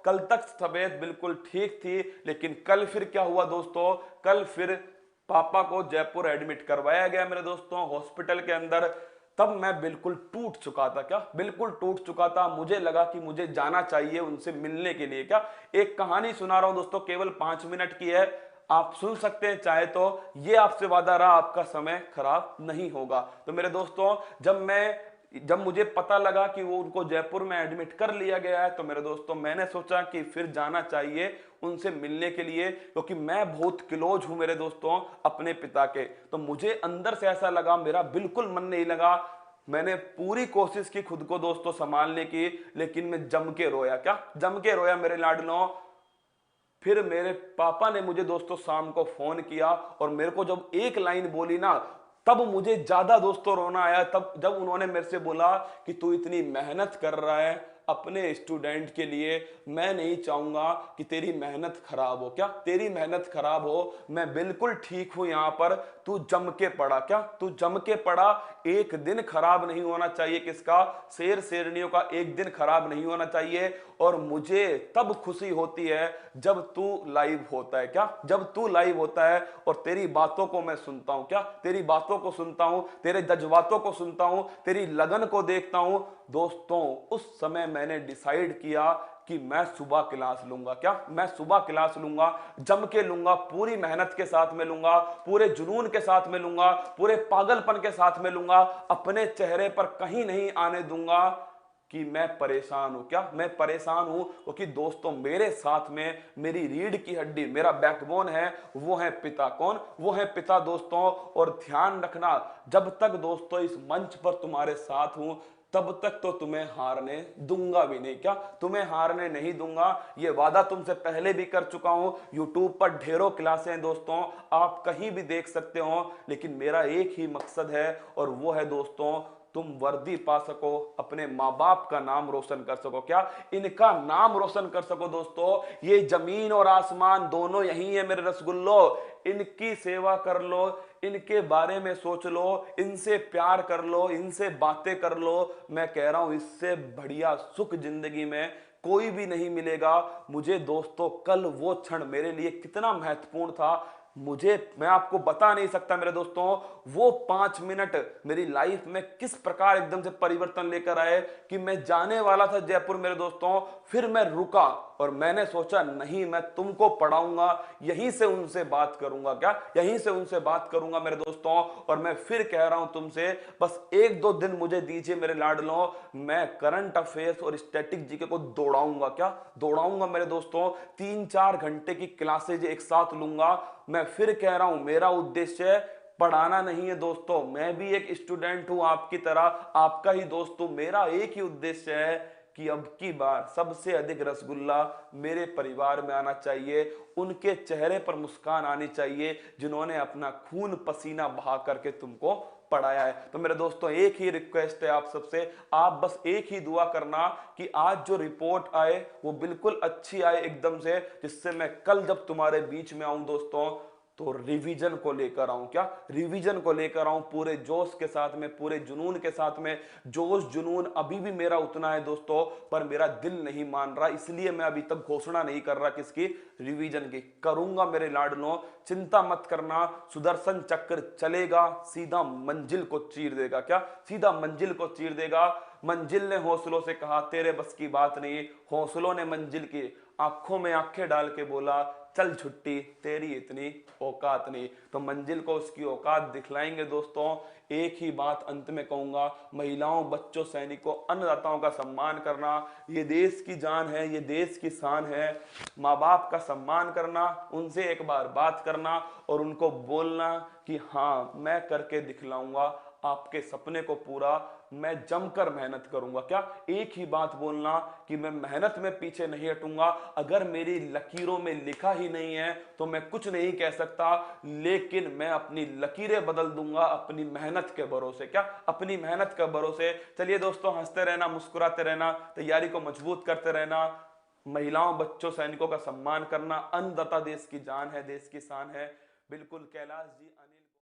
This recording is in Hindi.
कल तक तबीयत बिल्कुल ठीक थी, लेकिन कल फिर क्या हुआ दोस्तों, कल फिर पापा को जयपुर एडमिट करवाया गया मेरे दोस्तों हॉस्पिटल के अंदर। तब मैं बिल्कुल टूट चुका था, क्या बिल्कुल टूट चुका था। मुझे लगा कि मुझे जाना चाहिए उनसे मिलने के लिए। क्या एक कहानी सुना रहा हूं दोस्तों, केवल 5 मिनट की है, आप सुन सकते हैं चाहे तो। ये आपसे वादा रहा, आपका समय खराब नहीं होगा। तो मेरे दोस्तों, जब मुझे पता लगा कि वो उनको जयपुर में एडमिट कर लिया गया है, तो मेरे दोस्तों मैंने सोचा कि फिर जाना चाहिए उनसे मिलने के लिए, क्योंकि मैं बहुत क्लोज हूं मेरे दोस्तों अपने पिता के। तो मुझे अंदर से ऐसा लगा, मेरा बिल्कुल मन नहीं लगा। मैंने पूरी कोशिश की खुद को दोस्तों संभालने की, लेकिन मैं जम के रोया। क्या जम के रोया मेरे लाडलों। फिर मेरे पापा ने मुझे दोस्तों शाम को फोन किया, और मेरे को जब एक लाइन बोली ना, तब मुझे ज्यादा दोस्तों रोना आया। तब जब उन्होंने मेरे से बोला कि तू इतनी मेहनत कर रहा है अपने स्टूडेंट के लिए, मैं नहीं चाहूंगा कि तेरी मेहनत खराब हो। क्या तेरी मेहनत खराब हो, मैं बिल्कुल ठीक हूं यहां पर, तू जम के पड़ा। क्या तू जम के पड़ा, एक दिन खराब नहीं होना चाहिए किसका, शेर शेरनियों का एक दिन खराब नहीं होना चाहिए। और मुझे तब खुशी होती है जब तू लाइव होता है। क्या जब तू लाइव होता है और तेरी बातों को मैं सुनता हूं। क्या तेरी बातों को सुनता हूं, तेरे जज्बातों को सुनता हूं, तेरी लगन को देखता हूं। दोस्तों उस समय मैंने डिसाइड किया कि मैं सुबह क्लास लूंगा। क्या मैं सुबह क्लास लूंगा, जम के लूंगा, पूरी मेहनत के साथ में लूंगा, पूरे जुनून के साथ में लूंगा, पूरे पागलपन के साथ में लूंगा। अपने चेहरे पर कहीं नहीं आने दूंगा कि मैं परेशान हूं। क्या मैं परेशान हूं, क्योंकि दोस्तों मेरे साथ में मेरी रीढ़ की हड्डी, मेरा बैकबोन है, वो है पिता। कौन? वो है पिता दोस्तों। और ध्यान रखना, जब तक दोस्तों इस मंच पर तुम्हारे साथ हूं, तब तक तो तुम्हें हारने दूंगा भी नहीं। क्या तुम्हें हारने नहीं दूंगा, ये वादा तुमसे पहले भी कर चुका हूं। यूट्यूब पर ढेरों क्लासें हैं दोस्तों, आप कहीं भी देख सकते हो, लेकिन मेरा एक ही मकसद है, और वो है दोस्तों तुम वर्दी पा सको, अपने माँ बाप का नाम रोशन कर सको। क्या इनका नाम रोशन कर सको दोस्तों। ये जमीन और आसमान दोनों यही है मेरे रसगुल्लो, इनकी सेवा कर लो, इनके बारे में सोच लो, इनसे प्यार कर लो, इनसे बातें कर लो। मैं कह रहा हूं इससे बढ़िया सुख जिंदगी में कोई भी नहीं मिलेगा। मुझे दोस्तों कल वो क्षण मेरे लिए कितना महत्वपूर्ण था, मैं आपको बता नहीं सकता मेरे दोस्तों। वो 5 मिनट मेरी लाइफ में किस प्रकार एकदम से परिवर्तन लेकर आए, कि मैं जाने वाला था जयपुर मेरे दोस्तों, फिर मैं रुका और मैंने सोचा नहीं, मैं तुमको पढ़ाऊंगा, यहीं से उनसे बात करूंगा। क्या यहीं से उनसे बात करूंगा मेरे दोस्तों। और मैं फिर कह रहा हूं तुमसे, बस 1-2 दिन मुझे दीजिए मेरे लाडलों, मैं करंट अफेयर्स और स्टैटिक जीके को दौड़ाऊंगा। क्या दौड़ाऊंगा मेरे दोस्तों, 3-4 घंटे की क्लासेज एक साथ लूंगा। मैं फिर कह रहा हूं, मेरा उद्देश्य पढ़ाना नहीं है दोस्तों, मैं भी एक स्टूडेंट हूं आपकी तरह, आपका ही दोस्त हूं। मेरा एक ही उद्देश्य है कि अब की बार सबसे अधिक रसगुल्ला मेरे परिवार में आना चाहिए, उनके चेहरे पर मुस्कान आनी चाहिए, जिन्होंने अपना खून पसीना बहा करके तुमको पढ़ाया है। तो मेरे दोस्तों एक ही रिक्वेस्ट है आप सबसे, आप बस एक ही दुआ करना कि आज जो रिपोर्ट आए वो बिल्कुल अच्छी आए एकदम से, जिससे मैं कल जब तुम्हारे बीच में आऊं दोस्तों, तो रिवीजन को लेकर आऊं। क्या रिवीजन को लेकर आऊं पूरे जोश के साथ में, पूरे जुनून के साथ में। जोश जुनून अभी भी मेरा उतना है दोस्तों, पर मेरा दिल नहीं मान रहा, इसलिए मैं अभी तक घोषणा नहीं कर रहा किसकी, रिवीजन की। करूंगा मेरे लाडलों, चिंता मत करना, सुदर्शन चक्र चलेगा, सीधा मंजिल को चीर देगा। क्या सीधा मंजिल को चीर देगा। मंजिल ने हौसलों से कहा तेरे बस की बात नहीं, हौसलों ने मंजिल की आंखों में आंखें डाल के बोला चल छुट्टी, तेरी इतनी औकात नहीं। तो मंजिल को उसकी औकात दिखलाएंगे दोस्तों। एक ही बात अंत में कहूंगा, महिलाओं, बच्चों, सैनिकों, अन्नदाताओं का सम्मान करना, ये देश की जान है, ये देश की शान है। माँ बाप का सम्मान करना, उनसे एक बार बात करना और उनको बोलना कि हाँ मैं करके दिखलाऊंगा आपके सपने को पूरा, मैं जमकर मेहनत करूंगा। क्या एक ही बात बोलना कि मैं मेहनत में पीछे नहीं हटूंगा। अगर मेरी लकीरों में लिखा ही नहीं है तो मैं कुछ नहीं कह सकता, लेकिन मैं अपनी लकीरें बदल दूंगा अपनी मेहनत के भरोसे। क्या अपनी मेहनत के भरोसे। चलिए दोस्तों, हंसते रहना, मुस्कुराते रहना, तैयारी को मजबूत करते रहना, महिलाओं, बच्चों, सैनिकों का सम्मान करना। अन्नदाता देश की जान है, देश की शान है। बिल्कुल कैलाश जी, अनिल